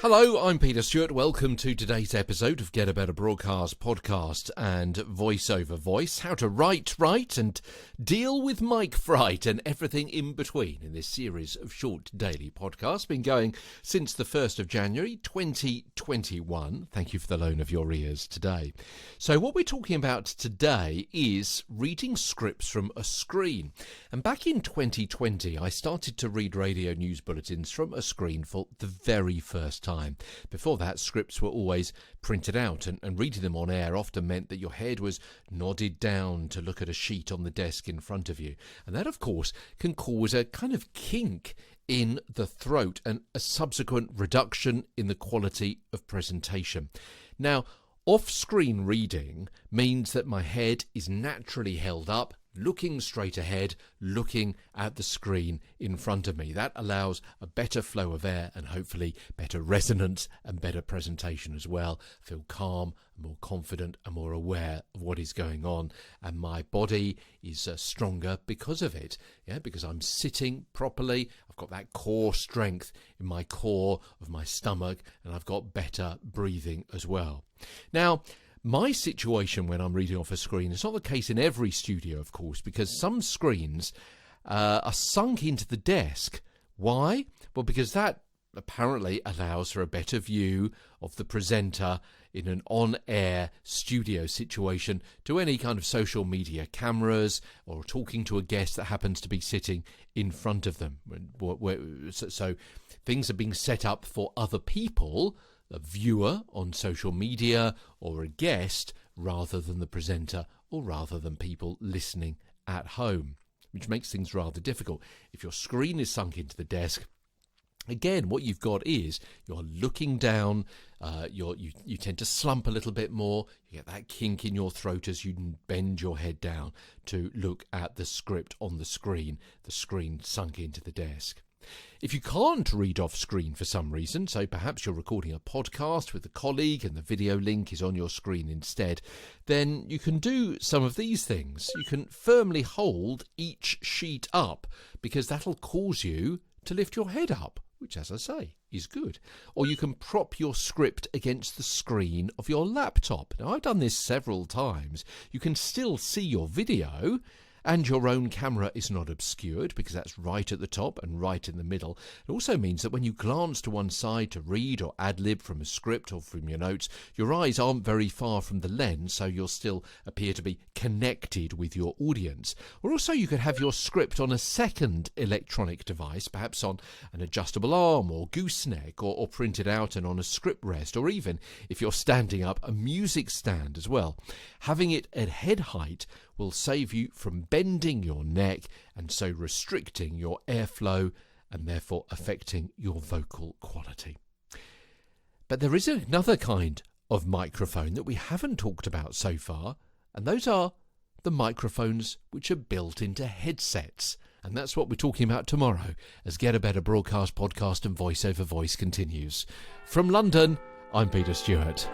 Hello, I'm Peter Stewart. Welcome to today's episode of Get a Better Broadcast podcast and Voice Over Voice. How to write right and deal with mic fright and everything in between in this series of short daily podcasts. Been going since the 1st of January 2021. Thank you for the loan of your ears today. So what we're talking about today is reading scripts from a screen. And back in 2020, I started to read radio news bulletins from a screen for the very first time. Before that, scripts were always printed out, and reading them on air often meant that your head was nodded down to look at a sheet on the desk in front of you. And that, of course, can cause a kind of kink in the throat and a subsequent reduction in the quality of presentation. Now, off-screen reading means that my head is naturally held up, looking straight ahead, looking at the screen in front of me. That allows a better flow of air and hopefully better resonance and better presentation as well. I feel calm, more confident and more aware of what is going on, and my body is stronger because of it. Because I'm sitting properly. I've got that core strength in my core of my stomach, and I've got better breathing as well. Now, my situation when I'm reading off a screen is not the case in every studio, of course, because some screens are sunk into the desk. Why? Well, because that apparently allows for a better view of the presenter in an on-air studio situation to any kind of social media cameras or talking to a guest that happens to be sitting in front of them. So things are being set up for other people, a viewer on social media or a guest, rather than the presenter or rather than people listening at home, which makes things rather difficult. If your screen is sunk into the desk, again, what you've got is you're looking down, you tend to slump a little bit more, you get that kink in your throat as you bend your head down to look at the script on the screen sunk into the desk. If you can't read off screen for some reason, so perhaps you're recording a podcast with a colleague and the video link is on your screen instead, then you can do some of these things. You can firmly hold each sheet up, because that'll cause you to lift your head up, which, as I say, is good. Or you can prop your script against the screen of your laptop. Now, I've done this several times. You can still see your video, and your own camera is not obscured because that's right at the top and right in the middle. It also means that when you glance to one side to read or ad-lib from a script or from your notes, your eyes aren't very far from the lens, so you'll still appear to be connected with your audience. Or also you could have your script on a second electronic device, perhaps on an adjustable arm or gooseneck, or printed out and on a script rest, or even, if you're standing up, a music stand as well. Having it at head height will save you from bending your neck and so restricting your airflow and therefore affecting your vocal quality. But there is another kind of microphone that we haven't talked about so far, and those are the microphones which are built into headsets. And that's what we're talking about tomorrow as Get a Better Broadcast podcast and Voice Over Voice continues. From London, I'm Peter Stewart.